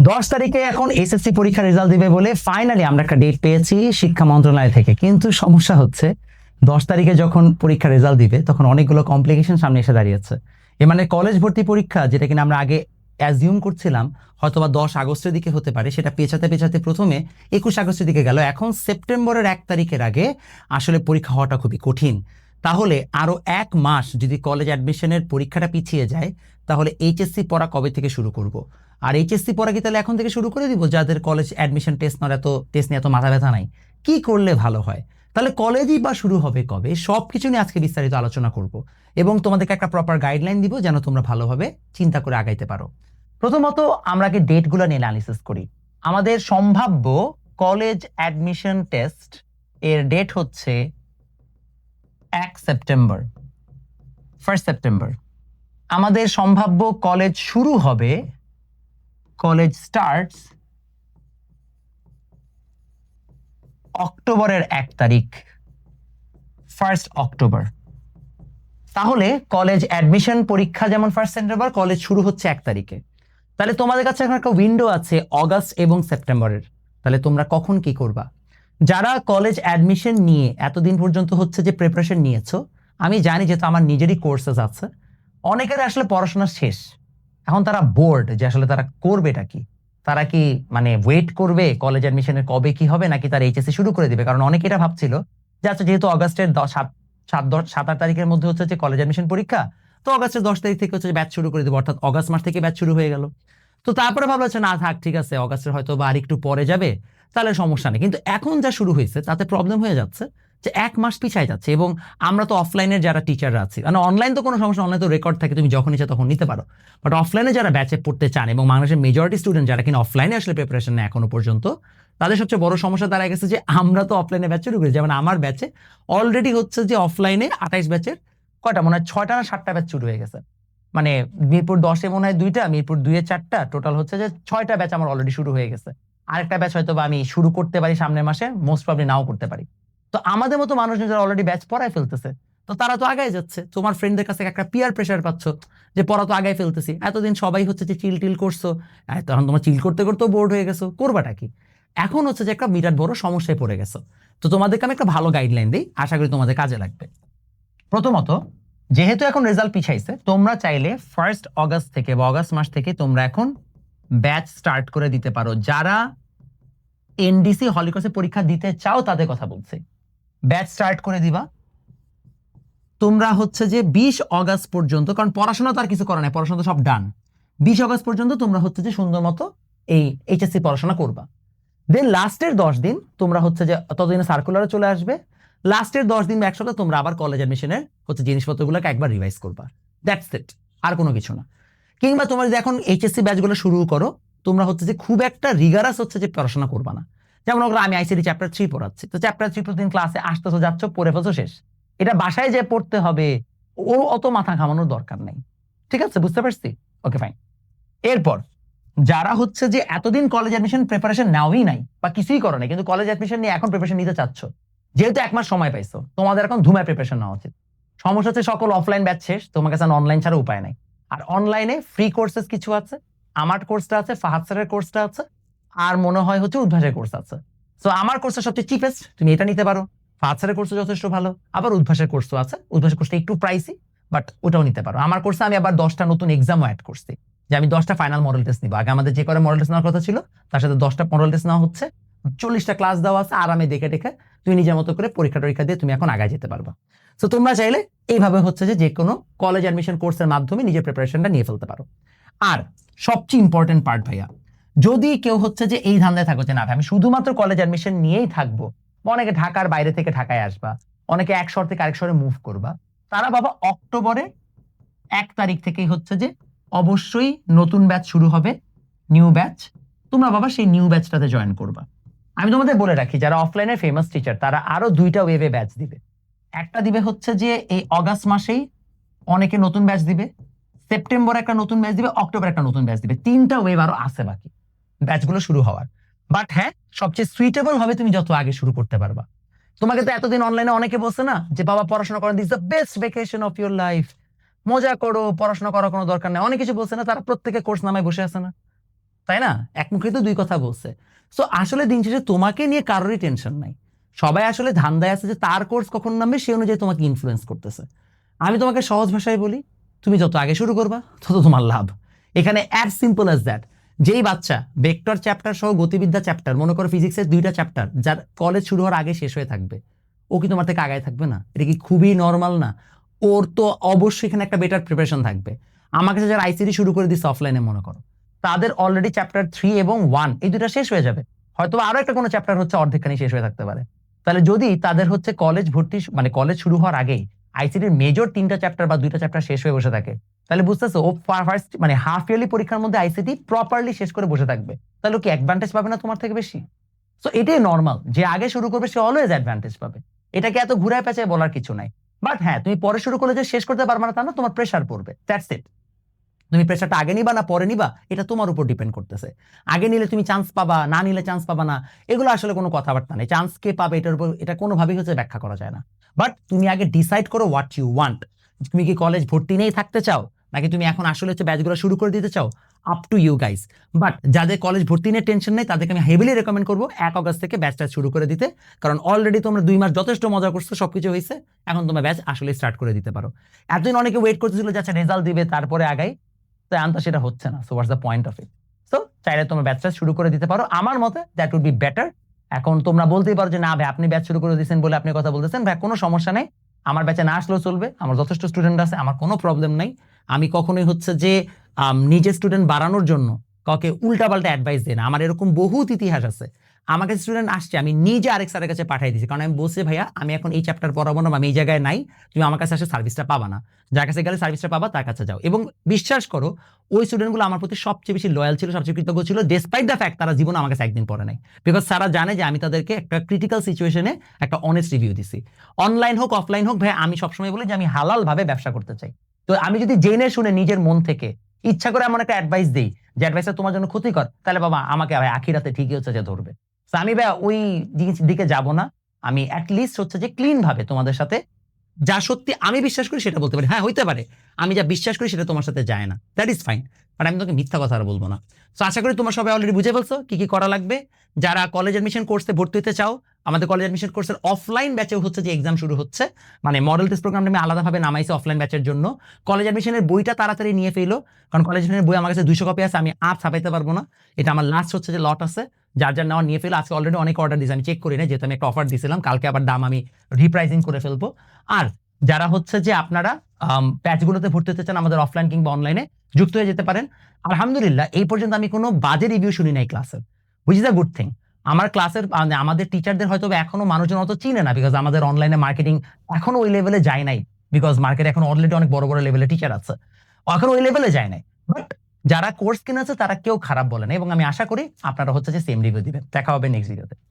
10 তারিখে এখন এসএসসি পরীক্ষার রেজাল্ট দিবে বলে ফাইনালি আমরা একটা ডেট পেয়েছি শিক্ষা মন্ত্রণালয় থেকে। কিন্তু সমস্যা হচ্ছে 10 তারিখে যখন পরীক্ষার রেজাল্ট দিবে তখন অনেকগুলো কমপ্লিকেশন সামনে এসে দাঁড়িয়েছে। মানে কলেজ ভর্তি পরীক্ষা যেটা কিনা আমরা আগে অ্যাজিউম করছিলাম হয়তোবা 10 আগস্টের দিকে হতে পারে, সেটা পেছাতে পেছাতে প্রথমে 21 আগস্টের দিকে গেল। এখন সেপ্টেম্বরের 1 তারিখের আগে আসলে পরীক্ষা হওয়াটা খুবই কঠিন। তাহলে আরো 1 মাস যদি কলেজ অ্যাডমিশনের পরীক্ষাটা পিছিয়ে যায় তাহলে এইচএসসি পড়া কবে থেকে শুরু করব? আর এইচএসসি পড়া কি তাহলে এখন থেকে শুরু করে দিব? যাদের কলেজ অ্যাডমিশন টেস্ট নিয়ে এত মাথা ব্যথা নাই, কি করলে ভালো হয়? তাহলে কলেজই বা শুরু হবে কবে? সব কিছু নিয়ে আজকে বিস্তারিত আলোচনা করব এবং তোমাদেরকে একটা প্রপার গাইডলাইন দিব যেন তোমরা ভালোভাবে চিন্তা করে আগাইতে পারো। প্রথমত আমরা কি ডেটগুলো নিয়ে অ্যানালিসিস করি। আমাদের সম্ভাব্য কলেজ অ্যাডমিশন টেস্ট এর ডেট হচ্ছে 1 সেপ্টেম্বর, 1 সেপ্টেম্বর। আমাদের সম্ভাব্য কলেজ শুরু হবে, কলেজ স্টার্টস অক্টোবরের 1 তারিখ, 1 অক্টোবর। তাহলে কলেজ অ্যাডমিশন পরীক্ষা যেমন 1 সেপ্টেম্বর, কলেজ শুরু হচ্ছে 1 তারিখে। তাহলে তোমাদের কাছে এখন একটা উইন্ডো আছে অগাস্ট এবং সেপ্টেম্বরের। তাহলে তোমরা কখন কি করবা? যারা কলেজ অ্যাডমিশন নিয়ে এতদিন পর্যন্ত হচ্ছে যে প্রিপারেশন নিয়েছো, আমি জানি যেহেতু আমার নিজেরই কোর্সেস আছে, অনেকের আসলে পড়াশোনা শেষ। এখন তারা বোর্ড যে আসলে তারা করবেটা কি। তারা কি ওয়েট করবে কলেজ অ্যাডমিশনের কবে কি হবে, নাকি তারা এইচএসসি শুরু করে দিবে? কারণ অনেকে এটা ভাবছিল যে আচ্ছা যেহেতু অগাস্টের 7-8 তারিখের মধ্যে হচ্ছে যে কলেজ অ্যাডমিশন পরীক্ষা, তো অগাস্টের 10 তারিখ থেকে হচ্ছে ব্যাচ শুরু করে দেবো, অর্থাৎ অগাস্ট মাস থেকে ব্যাচ শুরু হয়ে গেল। তো তারপরে ভাবলো হচ্ছে না থাক, ঠিক আছে অগাস্টের হয়তো বা আর একটু পরে যাবে, তাহলে সমস্যা নেই। কিন্তু এখন যা শুরু হয়েছে তাতে প্রবলেম হয়ে যাচ্ছে যে 1 মাস পিছায় যাচ্ছে। এবং আমরা তো অফলাইনের যারা টিচাররা আছি, অনলাইন তো কোনো সমস্যা, অনলাইন তো রেকর্ড থাকে, তুমি যখন ইচ্ছা তখন নিতে পারো। বাট অফলাইনে যারা ব্যাচে পড়তে চান এবং বাংলাদেশের মেজরিটি স্টুডেন্ট যারা কিনা অফলাইনে আসলে প্রিপারেশন নেয় এখনো পর্যন্ত, তাদের সবচেয়ে বড় সমস্যা দাঁড়ায় গেছে যে আমরা তো অফলাইনে ব্যাচ শুরু করি। যেমন আমার ব্যাচে অলরেডি হচ্ছে যে অফলাইনে 28 ব্যাচের কয়টা মনে হয় 6টা না 7টা ব্যাচ শুরু হয়ে গেছে। মিরপুর 10-এ মনে হয় 2টা, মিরপুর 2-এ 4টা, টোটাল হচ্ছে যে 6টা ব্যাচ আমার অলরেডি শুরু হয়ে গেছে। আরেকটা ব্যাচ হয়তো বা আমি শুরু করতে পারি সামনের মাসে, মোস্ট প্রবলি নাও করতে পারি। তো আমাদের মতো মানুষজন যারা অলরেডি ব্যাচ পড়ায় ফেলতেছে, তো তারা তো আগায় যাচ্ছে। তোমার ফ্রেন্ডদের কাছে একটা পিয়ার প্রেশার পাচ্ছ যে পড়া তো আগায় ফেলতেছি, এতদিন সবাই হচ্ছে যে চিল টিল করছো, তখন তোমার চিল করতে করতেও বোর্ড হয়ে গেছো, করবাটা কি? এখন হচ্ছে যে একটা বিরাট বড় সমস্যায় পড়ে গেছো। তো তোমাদেরকে আমি একটা ভালো গাইডলাইন দিই, আশা করি তোমাদের কাজে লাগবে। প্রথমত, যেহেতু এখন রেজাল্ট পিছাইছে, তোমরা চাইলে 1 আগস্ট থেকে বা অগাস্ট মাস থেকে তোমরা এখন ব্যাচ স্টার্ট করে দিতে পারো। যারা এনডিসি হলিক্রসে পরীক্ষা দিতে চাও তাদের কথা বলছি, ব্যাচ স্টার্ট করে দিবা তোমরা হচ্ছে যে 20 আগস্ট পর্যন্ত, কারণ পড়াশোনা তো আর কিছু করা নাই, পড়াশোনা তো সব ডান। 20 আগস্ট পর্যন্ত তোমরা হচ্ছে যে সুন্দর মতো এই এইচএসসি পড়াশোনা করবা। দেন লাস্টের 10 দিন তোমরা হচ্ছে যে ততদিনে সার্কুলারে চলে আসবে। লাস্টের 10 দিন বা 1 সপ্তাহ তোমরা আবার কলেজ অ্যাডমিশনের হচ্ছে জিনিসপত্রগুলোকে একবার রিভাইজ করবা। দ্যাটস ইট, আর কোনো কিছু না। কিংবা তোমরা যদি এখন এইচএসসি ব্যাচগুলো শুরু করো, তোমরা হচ্ছে যে খুব একটা রিগারাস হচ্ছে যে পড়াশোনা করবা না। যেমন ওগুলো আমি আইসিটি চ্যাপ্টার 3 পড়াচ্ছি, তো চ্যাপ্টার 3 প্রতিদিন ক্লাসে আসতেছো, যাচ্ছ, পড়ে ফেলছো, শেষ। এটা বাসায় যে পড়তে হবে ও অত মাথা ঘামানোর দরকার নেই। ঠিক আছে, বুঝতে পারছি? ওকে, ফাইন। এরপর যারা হচ্ছে যে এতদিন কলেজ অ্যাডমিশন প্রিপারেশন নাওই নাই বা কিছুই করো নাই, কিন্তু কলেজ অ্যাডমিশন নিয়ে এখন প্রিপারেশন নিতে চাচ্ছ, যেহেতু 1 মাস সময় পাইছো, তোমাদের এখন ধুমায় প্রিপারেশন নেওয়া উচিত। সমস্যা হচ্ছে সকল অফলাইন ব্যাচ শেষ, তোমার কাছে অনলাইন ছাড়া উপায় নাই। আর অনলাইনে ফ্রি কোর্সেস কিছু আছে, আমার কোর্সটা আছে, ফাহাদ স্যারের কোর্সটা আছে, আর মনে হয় হচ্ছে উদ্ভাসের কোর্স আছে। সো আমার কোর্সটা সবচেয়ে চিপেস্ট, তুমি এটা নিতে পারো। ফাহাদ স্যারের কোর্সও যথেষ্ট ভালো, আবার উদ্ভাসের কোর্সও আছে। উদ্ভাসের কোর্সটা একটু প্রাইসি, বাট ওটাও নিতে পারো। আমার কোর্সে আমি আবার 10টা নতুন এক্সামও অ্যাড করছি, যে আমি 10টা ফাইনাল মডেল টেস্ট নিবো। আগে আমাদের যে করে মডেল টেস্ট নেওয়ার কথা ছিল তার সাথে 10টা মডেল টেস্ট নেওয়া হচ্ছে, 40টা ক্লাস দেওয়া আছে, আরামে দেখে দেখে তুমি নিজের মতো করে পরীক্ষা টরীক্ষা দিয়ে তুমি এখন আগায় যেতে পারবা। তো তোমরা চাইলে এইভাবে হচ্ছে যে কোনো কলেজ অ্যাডমিশন কোর্সের মাধ্যমে নিজের প্রিপারেশনটা নিয়ে ফেলতে পারো। আর সবচেয়ে ইম্পর্টেন্ট পার্ট ভাইয়া, যদি কেউ হচ্ছে যে এই ধান্দায় থাকো যে না আমি শুধুমাত্র কলেজ অ্যাডমিশন নিয়েই থাকবো, অনেকে ঢাকার বাইরে থেকে ঢাকায় আসবা, অনেকে এক শহর থেকে আরেক শহরে মুভ করবা, তারা বাবা অক্টোবরে 1 তারিখ থেকেই হচ্ছে যে অবশ্যই নতুন ব্যাচ শুরু হবে, নিউ ব্যাচ। তোমরা বাবা সেই নিউ ব্যাচটাতে জয়েন করবা। আমি তোমাদের বলে রাখি, যারা অফলাইনের ফেমাস টিচার তারা আরো 2টা ওয়েভে ব্যাচ দিবে। একটা দিবে হচ্ছে যে এই অগাস্ট মাসেই অনেকে নতুন ব্যাচ দিবে, সেপ্টেম্বরে একটা নতুন ব্যাচ দিবে, অক্টোবরে একটা নতুন ব্যাচ দিবে। 3টা ওয়েভ আরো আছে বাকি ব্যাচগুলো শুরু হওয়ার। বাট হ্যাঁ, সবচেয়ে সুইটেবল হবে তুমি যত আগে শুরু করতে পারবা। তোমাকে তো এতদিন অনলাইনে অনেকে বলছে না যে বাবা পড়াশোনা করেন, this the best vacation of your life, মজা করো, পড়াশোনা করার কোনো দরকার নেই, অনেক কিছু বলছে না, তারা প্রত্যেকে কোর্স নামায় বসে আছে না? তাই না? এক মুখে তো দুই কথা বলছে। সো আসলে দিন শেষে তোমাকে নিয়ে কারোরই টেনশন নাই। সবাই আসলে ধান্দায় আছে যে তার কোর্স কখন নামবে সে অনুযায়ী তোমাকে ইনফ্লুয়েন্স করতেছে। আমি তোমাকে সহজ ভাষায় বলি, তুমি যত আগে শুরু করবা তত তোমার লাভ। এখানে অ্যাজ সিম্পল অ্যাজ দ্যাট। যেই বাচ্চা ভেক্টর চ্যাপ্টার সহ গতিবিদ্যা চ্যাপ্টার, মনে করো ফিজিক্সের 2টা চ্যাপ্টার যার কলেজ শুরু হওয়ার আগে শেষ হয়ে থাকবে, ও কি তোমার থেকে আগায় থাকবে না? এটা কি খুবই নর্মাল না? ওর তো অবশ্যই এখানে একটা বেটার প্রিপারেশন থাকবে। আমার কাছে যারা আইসিটি শুরু করে দিচ্ছে অফলাইনে, মনে করো তাদের অলরেডি চ্যাপ্টার 3 এবং 1 এই দুটা শেষ হয়ে যাবে, হয়তো আরো একটা কোনো চ্যাপ্টার হচ্ছে অর্ধেকখানি শেষ হয়ে থাকতে পারে। তাহলে যদি তাদের হচ্ছে কলেজ ভর্তি মানে কলেজ শুরু হওয়ার আগেই আইসিটির মেজর 3টা চ্যাপ্টার বা 2টা চ্যাপ্টার শেষ হয়ে বসে থাকে, তাহলে বুঝতেছো ও ফার্স্ট মানে হাফ ইয়ারলি পরীক্ষার মধ্যে আইসিটি প্রপারলি শেষ করে বসে থাকবে, তাহলে কি অ্যাডভান্টেজ পাবে না তোমার থেকে বেশি? সো এটাই নর্মাল, যে আগে শুরু করবে সে অলওয়েজ অ্যাডভান্টেজ পাবে। এটাকে এত ঘুরায় পেঁচায় বলার কিছু নাই। বাট হ্যাঁ, তুমি পরে শুরু করলে যে শেষ করতে পারবে না তা না, তোমার প্রেশার পড়বে, দ্যাটস ইট। তুমি প্রেশারটা আগে নিবা না পরে নিবা এটা তোমার উপর ডিপেন্ড করতেছে। আগে নিলে তুমি চান্স পাবা, না নিলে চান্স পাবা না, এগুলো আসলে কোনো কথাবার্তা নেই। চান্স কে পাবে এটার উপর এটা কোনোভাবেই হচ্ছে ব্যাখ্যা করা যায় না। বাট তুমি আগে ডিসাইড করো হোয়াট ইউ ওয়ান্ট। তুমি কি কলেজ ভর্তি নিয়েই থাকতে চাও, নাকি তুমি এখন আসলে হচ্ছে ব্যাচগুলো শুরু করে দিতে চাও? Up to you guys. But যাদের কলেজ ভর্তি নিয়ে টেনশন নেই তাদেরকে আমি হেভিলি রেকমেন্ড করবো 1 অগস্ট থেকে ব্যাচটা শুরু করে দিতে। কারণ অলরেডি তোমরা 2 মাস যথেষ্ট মজা করছো, সবকিছু হয়েছে, এখন তোমরা ব্যাচ আসলে স্টার্ট করে দিতে পারো। এতদিন অনেকে ওয়েট করতেছিল যে আচ্ছা রেজাল্ট দিবে তারপরে আগাই, তো এখন তো সেটা হচ্ছে না। So what's the point of it? So চাইলে তোমরা ব্যাচটা শুরু করে দিতে পারো, আমার মতে দ্যাট উড বি বেটার। এখন তোমরা বলতেই পারো যে না ভাই আপনি ব্যাচ শুরু করে দিয়েছেন বলে আপনি কথা বলতেছেন, ভাই কোনো সমস্যা নেই, আমার ব্যাচে না আসলেও চলবে, আমার যথেষ্ট স্টুডেন্ট আছে, আমার কোনো প্রবলেম নাই। আমি কখনোই হচ্ছে যে নিজের স্টুডেন্ট বাড়ানোর জন্য কাউকে উল্টাপাল্টা অ্যাডভাইস দিই না। আমার এরকম বহুত ইতিহাস আছে, আমার কাছে স্টুডেন্ট আসছে আমি নিজে আরেক স্যারের কাছে পাঠিয়ে দিয়েছি, কারণ আমি বলছি ভাইয়া আমি এখন এই চ্যাপ্টার পড়াবো না, আমি এই জায়গায় নাই, তুমি আমার কাছে আসে সার্ভিসটা পাবা না, যার কাছে গেলে সার্ভিসটা পাবা তার কাছে যাও। এবং বিশ্বাস করো ওই স্টুডেন্টগুলো আমার প্রতি সবচেয়ে বেশি লয়াল ছিল, সবচেয়ে কৃতজ্ঞ ছিল, ডেসপাইট দ্য ফ্যাক্ট তারা জীবনে আমার কাছে একদিন পড়ে নাই। বিকজ সারা জানে যে আমি তাদেরকে একটা ক্রিটিক্যাল সিচুয়েশনে একটা অনেস্ট রিভিউ দিছি। অনলাইন হোক অফলাইন হোক ভাই, আমি সবসময় বলি যে আমি হালাল ভাবে ব্যবসা করতে চাই। তো আমি যদি জেনে শুনে নিজের মন থেকে ইচ্ছা করে এমন একটা অ্যাডভাইস দিই যে অ্যাডভাইসটা তোমার জন্য ক্ষতিকর, তাহলে বাবা আমাকে ভাই আখিরাতে ঠিকই হচ্ছে যে ধরবে। তো আমি ভাই ওই দিকে যাব না। আমি অ্যাটলিস্ট হচ্ছে যে ক্লিন ভাবে তোমাদের সাথে যা সত্যি আমি বিশ্বাস করি সেটা বলতে পারি। হ্যাঁ হইতে পারে আমি যা বিশ্বাস করি সেটা তোমার সাথে যায় না, দ্যাট ইজ ফাইন, বাট আমি তোকে মিথ্যা কথা আর বলবো না। তো আশা করি তোমরা সবাই অলরেডি বুঝে ফেলছো কি কি করা লাগবে। যারা কলেজ অ্যাডমিশন কোর্সে ভর্তি হতে চাও, আমাদের কলেজ অ্যাডমিশন কোর্সের অফলাইন ব্যাচেও হচ্ছে যে এক্সাম শুরু হচ্ছে, মানে মডেল টেস্ট প্রোগ্রামটা আমি আলাদাভাবে নামাইছি অফলাইন ব্যাচের জন্য। কলেজ অ্যাডমিশনের বইটা তাড়াতাড়ি নিয়ে ফেলো, কারণ কলেজ অ্যাডমিশনের বই আমার কাছে 200 কপি আছে, আমি আর ছাপাইতে পারবো না, এটা আমার লাস্ট হচ্ছে যে লট আছে। যার যার নেওয়া নিয়ে ফেলো, আজকে অলরেডি অনেক অর্ডার দিয়েছে, আমি চেক করি না যেহেতু আমি একটা অফার দিয়েছিলাম, কালকে আবার দাম আমি রিপ্রাইজিং করে ফেলবো। আর যারা হচ্ছে যে আপনারা ব্যাচগুলোতে ভর্তি হতে চান আমাদের অফলাইন কিংবা অনলাইনে যুক্ত হয়ে যেতে পারেন। আলহামদুলিল্লাহ এই পর্যন্ত আমি কোনো বাজে রিভিউ শুনি নাই ক্লাসের, which is a good thing. আমার ক্লাসের আমাদের টিচারদের হয়তো এখনো মানুষজন অত চিনে না, বিকজ আমাদের অনলাইনে মার্কেটিং এখনো ওই লেভেলে যায় নাই, বিকজ মার্কেটে এখন অলরেডি অনেক বড় বড় লেভেলে টিচার আছে, এখন ওই লেভেলে যায় নাই। বাট যারা কোর্স কিনেছে তারা কেউ খারাপ বলে না, এবং আমি আশা করি আপনারা হচ্ছে যে সেম রিভিউ দিবেন। দেখা হবে নেক্সট ভিডিওতে।